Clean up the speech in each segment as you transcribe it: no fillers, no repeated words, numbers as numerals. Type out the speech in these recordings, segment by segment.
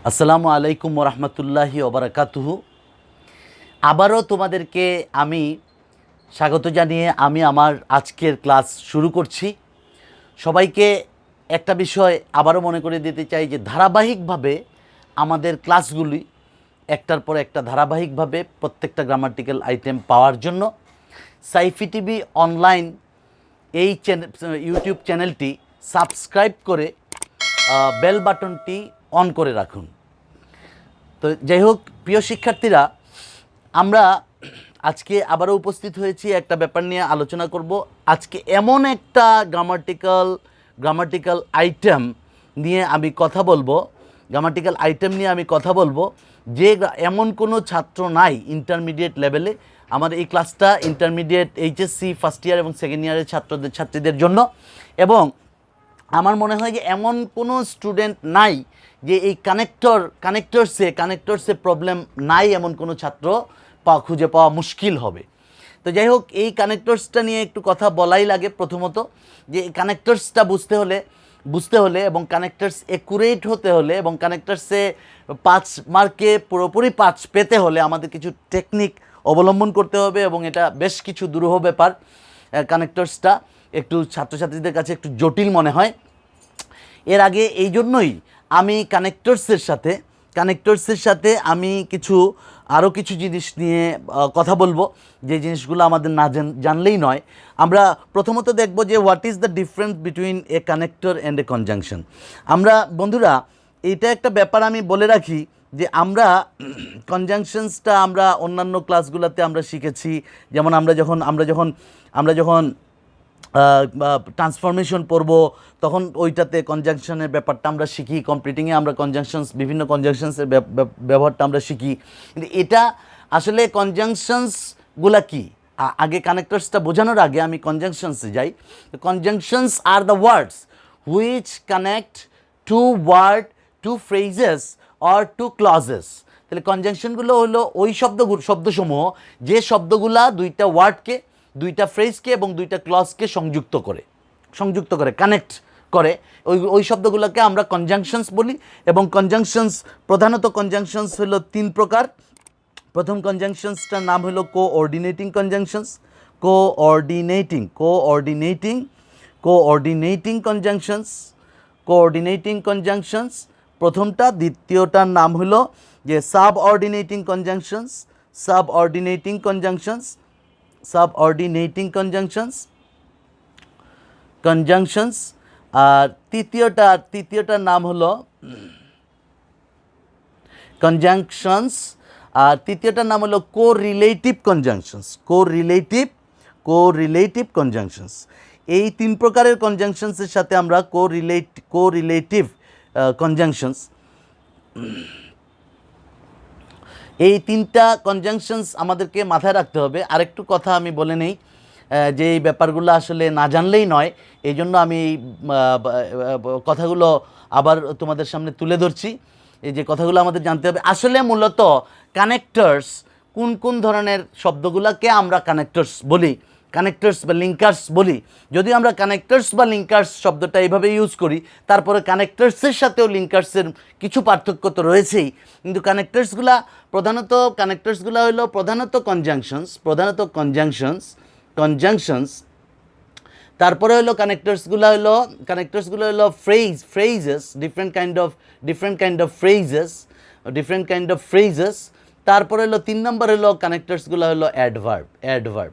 আসসালামু আলাইকুম ওরহমতুল্লাহি ওবরাকাতুহু। আবারও তোমাদেরকে আমি স্বাগত জানিয়ে আমি আমার আজকের ক্লাস শুরু করছি। সবাইকে একটা বিষয় আবারও মনে করে দিতে চাই যে ধারাবাহিকভাবে আমাদের ক্লাসগুলি একটার পর একটা ধারাবাহিকভাবে প্রত্যেকটা গ্রামাটিক্যাল আইটেম পাওয়ার জন্য সাইফি টিভি অনলাইন এই ইউটিউব চ্যানেলটি সাবস্ক্রাইব করে বেল বাটনটি অন করে রাখুন। তো যাই হোক, প্রিয় শিক্ষার্থীরা, আমরা আজকে আবারও উপস্থিত হয়েছি একটা ব্যাপার নিয়ে আলোচনা করব। আজকে এমন একটা গ্রামাটিক্যাল আইটেম নিয়ে আমি কথা বলবো যে এমন কোনো ছাত্র নাই ইন্টারমিডিয়েট লেভেলে। আমার এই ক্লাসটা ইন্টারমিডিয়েট এইচএসসি ফার্স্ট ইয়ার এবং সেকেন্ড ইয়ারের ছাত্রীদের জন্য, এবং আমার মনে হয় যে এমন কোনো স্টুডেন্ট নাই যে এই কানেক্টরসে প্রবলেম নাই, এমন কোনো ছাত্র খুঁজে পাওয়া মুশকিল হবে। তো যাই হোক, এই কানেক্টরসটা নিয়ে একটু কথা বলাই লাগে। প্রথমত যে এই কানেক্টরসটা বুঝতে হলে এবং কানেক্টরস অ্যাকুরেট হতে হলে এবং কানেক্টরসে 5 মার্কে পুরোপুরি 5 পেতে হলে আমাদের কিছু টেকনিক অবলম্বন করতে হবে, এবং এটা বেশ কিছু দুরূহ ব্যাপার। কানেক্টরসটা একটু ছাত্রছাত্রীদের কাছে একটু জটিল মনে হয়। এর আগে এই জন্যই আমি কানেক্টরসের সাথে আমি আরও কিছু জিনিস নিয়ে কথা বলবো, যে জিনিসগুলো আমাদের না জানলেই নয়। আমরা প্রথমত দেখব যে what is the difference between A connector and a conjunction. আমরা বন্ধুরা, এইটা একটা ব্যাপার আমি বলে রাখি যে আমরা কনজাংশনসটা আমরা অন্যান্য ক্লাসগুলোতে আমরা শিখেছি। যেমন আমরা যখন ট্রান্সফরমেশন পড়ব, তখন ওইটাতে কনজাংশনের ব্যাপারটা আমরা শিখি। কম্পিটিংয়ে আমরা বিভিন্ন কনজাংশনসের ব্যবহারটা আমরা শিখি। কিন্তু এটা আসলে কনজাংশনসগুলা কি, আগে কানেক্টরসটা বোঝানোর আগে আমি কনজাংশনসে যাই। Conjunctions are the words which connect two word, two phrases or two clauses. তাহলে কনজাংশনগুলো হলো ওই শব্দসমূহ যে শব্দগুলা দুইটা ওয়ার্ডকে, দুইটা ফ্রেজকে এবং দুইটা ক্লজকে সংযুক্ত করে কানেক্ট করে, ওই শব্দগুলোকে আমরা কনজাংশনস বলি। এবং প্রধানত কনজাংশনস হলো 3 প্রকার। প্রথম কনজাংশনসটার নাম হলো কোঅর্ডিনেটিং কনজাংশনস প্রথমটা। দ্বিতীয়টার নাম হলো যে সাবঅর্ডিনেটিং কনজাংশনস। আর তৃতীয়টার নাম হলো কনজাংশনস, আর তৃতীয়টার নাম হলো কোরিলেটিভ কনজাংশনস। এই 3 প্রকারের কনজাংশনসের সাথে আমরা কোরিলেটিভ কনজাংশনস, এই 3টা কনজাংশনস আমাদেরকে মাথায় রাখতে হবে। আরেকটু কথা আমি বলে নেই, যে এই ব্যাপারগুলো আসলে না জানলেই নয়, এই জন্য আমি এই কথাগুলো আবার তোমাদের সামনে তুলে ধরছি। এই যে কথাগুলো আমাদের জানতে হবে। আসলে মূলত কানেক্টরস কোন ধরনের শব্দগুলোকে আমরা কানেক্টরস বা লিঙ্কার্স বলি। যদিও আমরা কানেক্টরস বা লিঙ্কার্স শব্দটা এইভাবে ইউজ করি, তারপরে কানেক্টরসের সাথেও লিঙ্কার্সের কিছু পার্থক্য তো রয়েছেই। কিন্তু কানেক্টরসগুলো হলো প্রধানত কনজাংশনস। তারপরে হলো কানেক্টরসগুলো হলো phrases, different kind of phrases. তারপরে হলো 3 নম্বর হলো কানেক্টরসগুলো হলো অ্যাডভার্ব।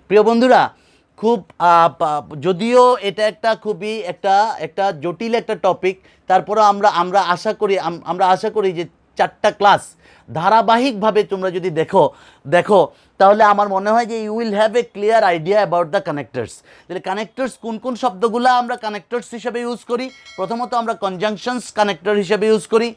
প্রিয় বন্ধুরা, খুব যদিও এটা একটা খুবই একটা জটিল একটা টপিক, তারপরে আমরা আশা করি যে 4টা ক্লাস ধারাবাহিকভাবে তোমরা যদি দেখো তাহলে আমার মনে হয় যে you will have a clear idea about the connectors. তাহলে কানেক্টরস কোন শব্দগুলো আমরা কানেক্টরস হিসেবে ইউজ করি। প্রথমত আমরা কনজাংশনস কানেক্টর হিসেবে ইউজ করি,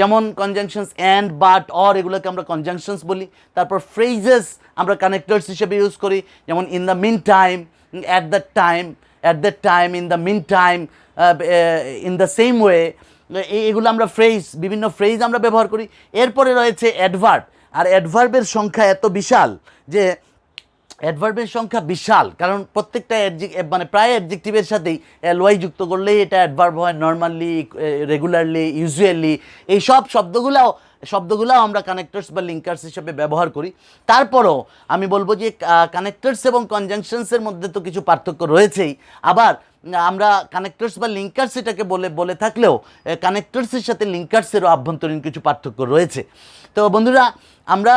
যেমন কনজাংশনস অ্যান্ড, বাট, অর, এগুলোকে আমরা কনজাংশনস বলি। তারপর ফ্রেজেস আমরা কানেক্টরস হিসেবে ইউজ করি, যেমন in the meantime, at the time, in the meantime, in the same way. এগুলো আমরা বিভিন্ন ফ্রেজ আমরা ব্যবহার করি। এরপরে রয়েছে অ্যাডভার্ব, আর অ্যাডভার্বের সংখ্যা এত বিশাল যে অ্যাডভার্বের সংখ্যা বিশাল, কারণ প্রত্যেকটা মানে প্রায় অ্যাডজেক্টিভের সাথেই এলওয়াই যুক্ত করলেই এটা অ্যাডভার্ব হয়। নর্মালি, রেগুলারলি, ইউজুয়ালি, এই সব শব্দগুলাও আমরা কানেক্টরস বা লিঙ্কার্স হিসেবে ব্যবহার করি। তারপরও আমি বলবো যে কানেক্টরস এবং কনজাংশনসের মধ্যে তো কিছু পার্থক্য রয়েছেই। আবার আমরা কানেক্টরস বা লিঙ্কার্স এটাকে বলে থাকলেও কানেক্টরসের সাথে লিঙ্কার্সেরও আভ্যন্তরীণ কিছু পার্থক্য রয়েছে। তো বন্ধুরা, আমরা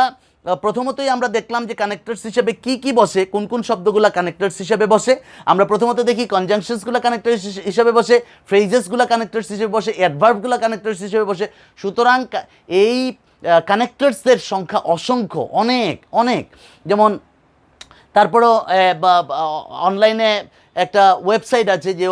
প্রথমতই আমরা দেখলাম যে কানেক্টরস হিসেবে কি বসে, কোন কোন শব্দগুলো কানেক্টরস হিসেবে বসে। আমরা প্রথমত দেখি কনজাংশনসগুলো কানেক্টরস হিসেবে বসে, ফ্রেজেসগুলো কানেক্টরস হিসেবে বসে, অ্যাডভার্বগুলো কানেক্টরস হিসেবে বসে। সুতরাং এই কানেক্টরসের সংখ্যা অসংখ্য, অনেক অনেক। যেমন তারপরেও অনলাইনে একটা ওয়েবসাইট আছে, যে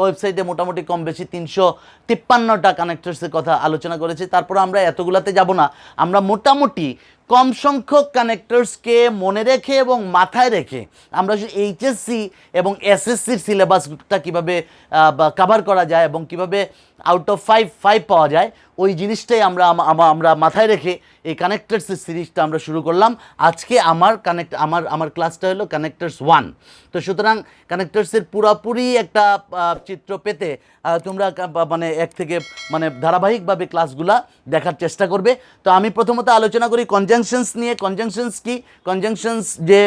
ওয়েবসাইটে মোটামুটি কম বেশি 353টা কানেক্টরসের কথা আলোচনা করেছে। তারপরে আমরা এতগুলাতে যাব না, আমরা মোটামুটি কম সংখ্যক কানেক্টরসকে মনে রেখে এবং মাথায় রেখে আমরা এইচএসসি এবং এসএসসির সিলেবাসটা কীভাবে কভার করা যায় এবং কীভাবে আউট অফ 5 পাওয়া যায়, ওই জিনিসটাই আমরা মাথায় রেখে এই কানেক্টরসের সিরিজটা আমরা শুরু করলাম। আজকে আমার ক্লাসটা হলো কানেক্টরস 1। তো সুতরাং কানেক্টরসের পুরোপুরি একটা চিত্র পেতে তোমরা মানে এক থেকে মানে ধারাবাহিকভাবে ক্লাসগুলা দেখার চেষ্টা করবে। তো আমি প্রথমত আলোচনা করি কনজাংশনস নিয়ে। কনজাংশনস কি? কনজাংশনস যে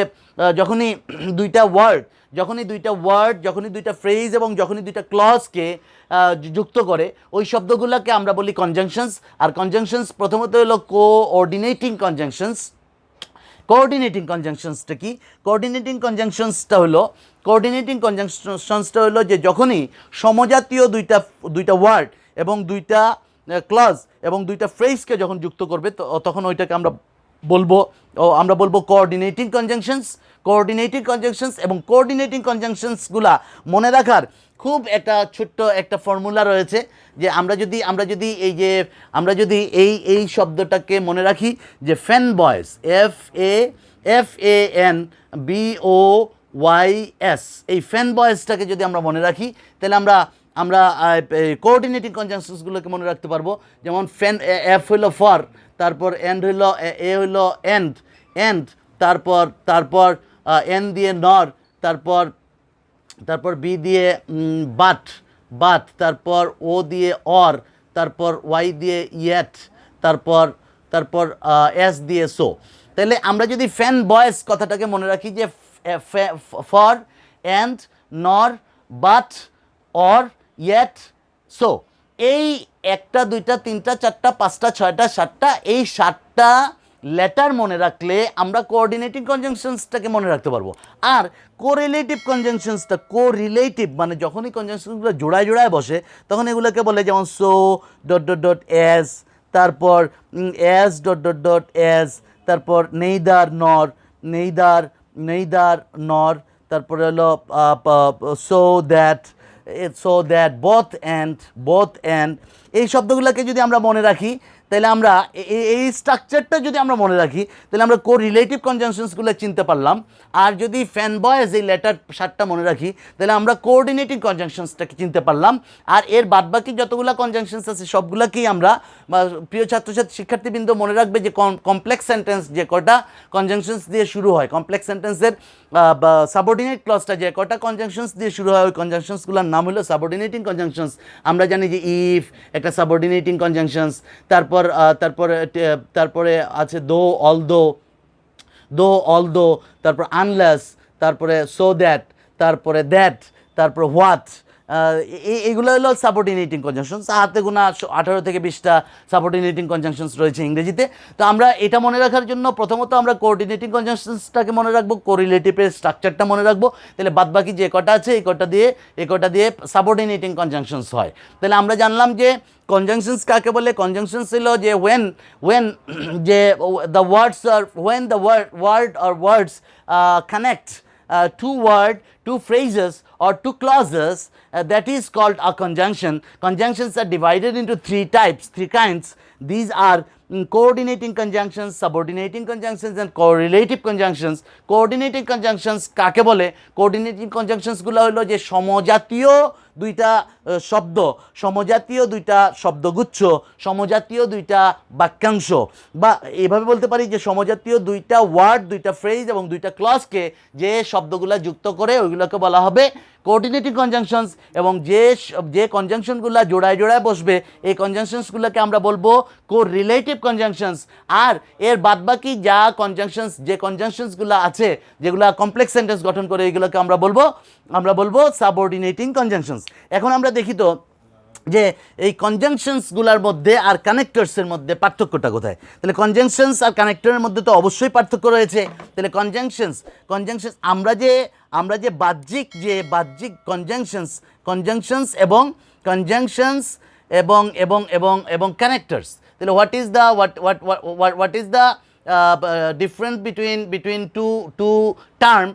যখনই দুইটা ওয়ার্ড, যখনই দুইটা ফ্রেজ এবং যখনই দুইটা ক্লজকে যুক্ত করে, ওই শব্দগুলোকে আমরা বলি কনজাংশনস। আর কনজাংশনস প্রথমত হলো কোঅর্ডিনেটিং কনজাংশনস। কোঅর্ডিনেটিং কনজাংশনসটা কি? কোঅর্ডিনেটিং কনজাংশনসটা হলো যে যখনই সমজাতীয় দুইটা ওয়ার্ড এবং দুইটা ক্লজ এবং দুইটা ফ্রেজকে যখন যুক্ত করবে, তখন ওইটাকে আমরা বলবো কোঅর্ডিনেটিং কনজাংশনস। এবং কোঅর্ডিনেটিং কনজাংশনসগুলা মনে রাখার খুব একটা ছোট্ট একটা ফর্মুলা রয়েছে, যে আমরা যদি এই শব্দটাকে মনে রাখি যে ফ্যান বয়েস, FANBOYS, এই ফ্যান বয়েসটাকে যদি আমরা মনে রাখি, তাহলে আমরা কোঅর্ডিনেটিং কনজাংশনসগুলোকে মনে রাখতে পারবো। যেমন এফ হইল ফর, তারপর এন্ড হইল এ হইল এন্ড, তারপর এন দিয়ে নর, তারপর বি দিয়ে বাট, তারপর ও দিয়ে অর, তারপর ওয়াই দিয়ে ইয়েট, তারপর এস দিয়ে সো। তাহলে আমরা যদি ফ্যান বয়েস কথাটাকে মনে রাখি যে ফর, অ্যান্ড, নর, বাট, অর, ইয়েট, সো, এই 1, 2, 3, 4, 5, 6, 7টা, এই 7টা লেটার মনে রাখলে আমরা কোঅর্ডিনেটিং কনজাংশনসটাকে মনে রাখতে পারবো। আর কোরিলেটিভ কনজাংশনসটা, কোরিলেটিভ মানে যখনই কনজাংশনসগুলো জোড়ায় বসে, তখন এগুলোকে বলে যেমন সো এস, তারপর এস এস, তারপর নেইদার নর, তারপরে হলো সো দ্যাট, বোথ অ্যান্ড, এই শব্দগুলোকে যদি আমরা মনে রাখি, তাহলে আমরা এই স্ট্রাকচারটা যদি আমরা মনে রাখি, তাহলে আমরা কোরিলেটিভ কনজাংশনসগুলো চিনতে পারলাম। আর যদি ফ্যান বয়েজ এই লেটার 7টা মনে রাখি, তাহলে আমরা কোঅর্ডিনেটিং কনজাংশনসটাকে চিনতে পারলাম। আর এর বাদবাকি যতগুলো কনজাংশনস আছে সবগুলোকেই আমরা, প্রিয় ছাত্রছাত্রী শিক্ষার্থীবৃন্দ, মনে রাখবে যে কমপ্লেক্স সেন্টেন্স যে কটা কনজাংশনস দিয়ে শুরু হয়, কমপ্লেক্স সেন্টেন্সের সাবঅর্ডিনেট ক্লজটা যে কটা কনজাংশনস দিয়ে শুরু হয়, ওই কনজাংশনসগুলোর নাম হলো সাবঅর্ডিনেটিং কনজাংশনস। আমরা জানি যে ইফ একটা সাবঅর্ডিনেটিং কনজাংশনস, তারপরে আছে অলদো, তারপর আনলেস, তারপরে সো দ্যাট, তারপরে তারপর হোয়াট, এইগুলো হলো সাবঅর্ডিনেটিং কনজাংশনস। হাতে গোনা 18 থেকে 20টা সাবঅর্ডিনেটিং কনজাংশনস রয়েছে ইংরেজিতে। তো আমরা এটা মনে রাখার জন্য প্রথমত আমরা কোঅর্ডিনেটিং কনজাংশনসটাকে মনে রাখবো, কোরিলেটিভের স্ট্রাকচারটা মনে রাখবো, তাহলে বাদবাকি যে কটা আছে এই কটা দিয়ে সাবঅর্ডিনেটিং কনজাংশনস হয়। তাহলে আমরা জানলাম যে কনজাংশনস কাকে বলে। কনজাংশনস হলো যে when যে the word or words connect two phrases or two clauses, that is called a conjunction. Conjunctions are divided into three kinds. These are coordinating conjunctions, subordinating conjunctions and correlative conjunctions. Coordinating conjunctions কাকে বলে? Coordinating conjunctions গুলো হলো যে সমজাতীয় দুইটা শব্দ, সমজাতীয় দুইটা শব্দগুচ্ছ, সমজাতীয় দুইটা বাক্যাংশ, বা এভাবে বলতে পারি যে সমজাতীয় দুইটা ওয়ার্ড, দুইটা ফ্রেজ এবং দুইটা ক্লজকে যে শব্দগুলো যুক্ত করে ওইগুলোকে বলা হবে কোঅর্ডিনেটিং কনজাংশনস। এবং যে কনজাংশনগুলো জোড়ায় জোড়ায় বসবে এই কনজাংশনসগুলোকে আমরা বলবো কোরিলেটিভ কনজাংশনস। আর এর বাদবাকি যে কনজাংশনসগুলো আছে যেগুলো কমপ্লেক্স সেন্টেন্স গঠন করে এগুলোকে আমরা বলবো সাবঅর্ডিনেটিং কনজাংশনস। এখন আমরা দেখি তো যে এই কনজাংশনসগুলোর মধ্যে আর কানেক্টরসের মধ্যে পার্থক্যটা কোথায়। তাহলে কনজাংশনস আর কানেক্টরের মধ্যে তো অবশ্যই পার্থক্য রয়েছে। তাহলে কনজাংশনস আমরা যে বাহ্যিক কনজাংশনস এবং কানেক্টরস। তাহলে what is the difference between two term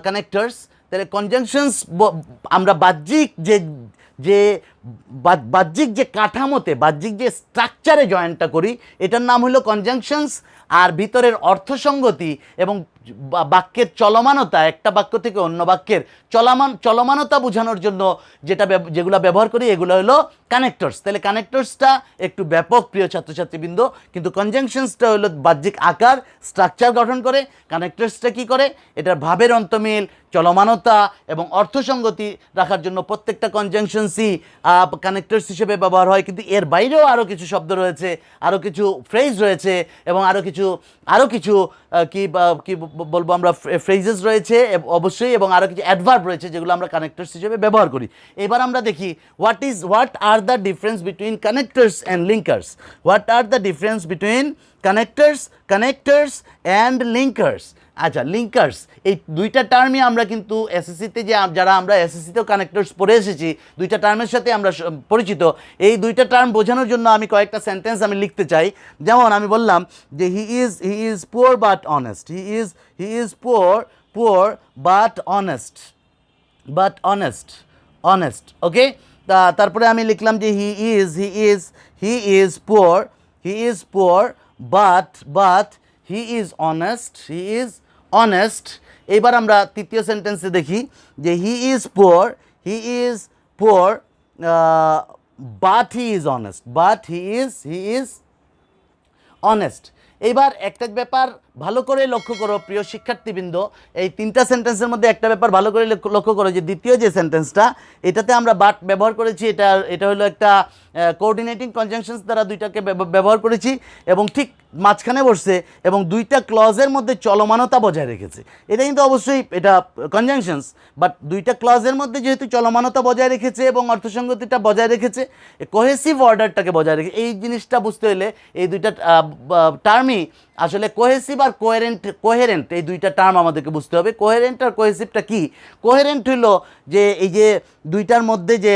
connectors. তাহলে কনজাংশনস আমরা বাহ্যিক যে কাঠামোতে, বাহ্যিক যে স্ট্রাকচারে জয়েন্টটা করি এটার নাম হলো কনজাংশনস। আর ভিতরের অর্থসঙ্গতি এবং বাক্যের চলমানতা, একটা বাক্য থেকে অন্য বাক্যের চলমানতা বোঝানোর জন্য যেগুলো ব্যবহার করি এগুলো হলো কানেক্টরস। তাহলে কানেক্টরসটা একটু ব্যাপক প্রিয় ছাত্রছাত্রীবৃন্দ, কিন্তু কনজাংশনসটা হলো বাহ্যিক আকার, স্ট্রাকচার গঠন করে। কানেক্টরসটা কি করে? এটার ভাবের অন্তমিল, চলমানতা এবং অর্থসঙ্গতি রাখার জন্য প্রত্যেকটা কনজাংশনসই কানেক্টরস হিসেবে ব্যবহার হয়। কিন্তু এর বাইরেও আরও কিছু শব্দ রয়েছে, আরও কিছু ফ্রেজ রয়েছে এবং আরও কিছু কি বলবো আমরা ফ্রেজেস রয়েছে অবশ্যই, এবং আরও কিছু অ্যাডভার্ব রয়েছে যেগুলো আমরা কানেক্টরস হিসেবে ব্যবহার করি। এবার আমরা দেখি what are the difference between connectors and linkers. What are the difference between connectors and linkers. আচ্ছা, লিঙ্কার্স এই দুইটা টার্মই আমরা কিন্তু এসএসসিতে যারা আমরা এসএসসিতেও কানেক্টরস পড়ে এসেছি, দুইটা টার্মের সাথে আমরা পরিচিত। এই দুইটা টার্ম বোঝানোর জন্য আমি কয়েকটা সেন্টেন্স আমি লিখতে চাই। যেমন আমি বললাম যে he is poor but honest. He is poor but honest okay. তারপরে আমি লিখলাম যে he is poor but he is honest. এবার আমরা তৃতীয় সেন্টেন্সে দেখি যে he is poor but he is honest. এইবার একটা ব্যাপার ভালো করে লক্ষ্য করো প্রিয় শিক্ষার্থীবৃন্দ, এই তিনটা সেন্টেন্সের মধ্যে একটা ব্যাপার ভালো করে লক্ষ্য করো যে দ্বিতীয় যে সেন্টেন্সটা এটাতে আমরা বাট ব্যবহার করেছি, এটা হলো একটা কোঅর্ডিনেটিং কনজাংশনস দ্বারা দুইটাকে ব্যবহার করেছি এবং ঠিক মাঝখানে বসছে এবং দুইটা ক্লজের মধ্যে চলমানতা বজায় রেখেছে। এটা কিন্তু অবশ্যই এটা কনজাংশনস, বাট দুইটা ক্লজের মধ্যে যেহেতু চলমানতা বজায় রেখেছে এবং অর্থসঙ্গতিটা বজায় রেখেছে, কোহেসিভ অর্ডারটাকে বজায় রেখে, এই জিনিসটা বুঝতে হলে এই দুইটা টার্মই আসলে কোহেসিভ আর কোহেরেন্ট এই দুইটা টার্ম আমাদেরকে বুঝতে হবে। কোহেরেন্ট আর কোহেসিভটা কি? কোহেরেন্ট হলো যে এই যে দুইটার মধ্যে যে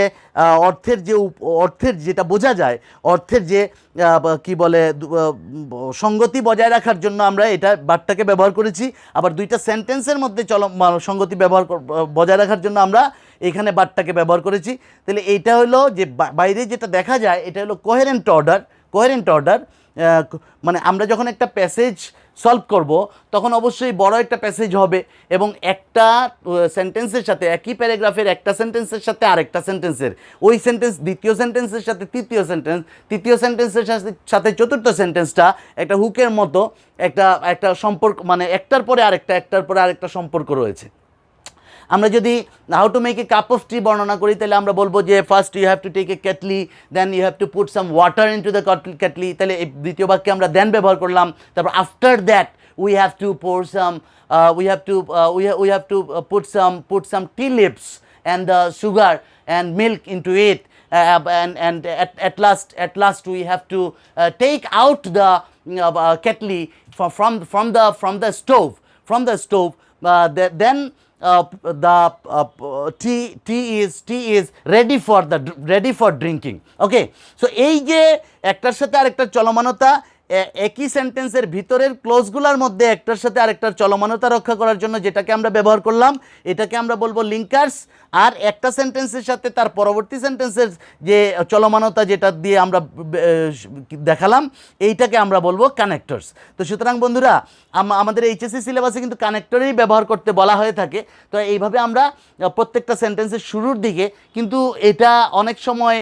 অর্থের যেটা বোঝা যায়, অর্থের যে কি বলে সঙ্গতি বজায় রাখার জন্য আমরা এটা বাটটাকে ব্যবহার করেছি। আবার দুইটা সেন্টেন্সের মধ্যে সঙ্গতি বজায় রাখার জন্য আমরা এখানে বাটটাকে ব্যবহার করেছি। তাহলে এইটা হলো যে বাইরে যেটা দেখা যায় এটা হলো কোহেরেন্ট অর্ডার। মানে আমরা যখন একটা প্যাসেজ সলভ করব তখন অবশ্যই বড় একটা প্যাসেজ হবে এবং একটা সেন্টেন্সের সাথে, একই প্যারাগ্রাফের একটা সেন্টেন্সের সাথে আরেকটা সেন্টেন্সের, ওই সেন্টেন্স দ্বিতীয় সেন্টেন্সের সাথে তৃতীয় সেন্টেন্সের সাথে চতুর্থ সেন্টেন্সটা একটা হুকের মতো একটা সম্পর্ক, মানে একটার পরে আরেকটা সম্পর্ক রয়েছে। আমরা যদি how to make a cup of tea বর্ণনা করি তাহলে আমরা বলবো যে first you have to take a kettle, then you have to put some water into the kettle. তাহলে এই দ্বিতীয় বাক্যে আমরা দেন ব্যবহার করলাম। তারপর after that we have to pour some we have to put some tea leaves and sugar and milk into it, and at last we have to take out the kettle from the stove. Then the tea is ready for drinking. Okay, so এই যে একটার সাথে আরেকটা চলমানতা, একই সেন্টেন্সের ভিতরের ক্লোজগুলোর মধ্যে একটার সাথে আরেকটার চলমানতা রক্ষা করার জন্য যেটাকে আমরা ব্যবহার করলাম এটাকে আমরা বলবো লিঙ্কার্স। আর একটা সেন্টেন্সের সাথে তার পরবর্তী সেন্টেন্সের যে চলমানতা যেটা দিয়ে আমরা দেখালাম এইটাকে আমরা বলবো কানেক্টরস। তো সুতরাং বন্ধুরা আমাদের এইচএসসি সিলেবাসে কিন্তু কানেক্টরেই ব্যবহার করতে বলা হয়ে থাকে। তো এইভাবে আমরা প্রত্যেকটা সেন্টেন্সের শুরুর দিকে কিন্তু এটা অনেক সময়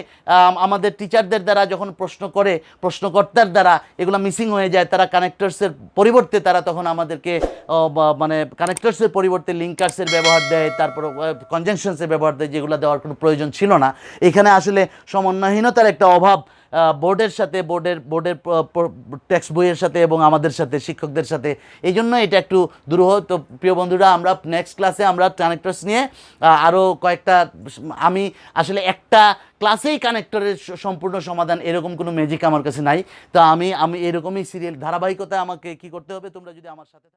আমাদের টিচারদের দ্বারা যখন প্রশ্ন করে প্রশ্নকর্তার দ্বারা এগুলো মিসিং হয়ে যায়, তারা কানেক্টরসের পরিবর্তে তারা তখন আমাদেরকে মানে কানেক্টরসের পরিবর্তে লিঙ্কার্সের ব্যবহার দেয়, তারপর কনজাংশনসের ব্যবহার দেয়, যেগুলো দেওয়ার কোনো প্রয়োজন ছিল না। এখানে আসলে সমন্বয়হীনতার একটা অভাব বোর্ডের সাথে বোর্ডের টেক্সট বইয়ের সাথে এবং আমাদের সাথে শিক্ষকদের সাথে, এই জন্য এটা একটু দুরূহ। তো প্রিয় বন্ধুরা, আমরা নেক্সট ক্লাসে আমরা কানেক্টরস নিয়ে আরও কয়েকটা, আমি আসলে একটা ক্লাসেই কানেক্টরের সম্পূর্ণ সমাধান এরকম কোনো ম্যাজিক আমার কাছে নাই। তো আমি এরকমই সিরিয়াল ধারাবাহিকতা আমাকে কি করতে হবে, তোমরা যদি আমার সাথে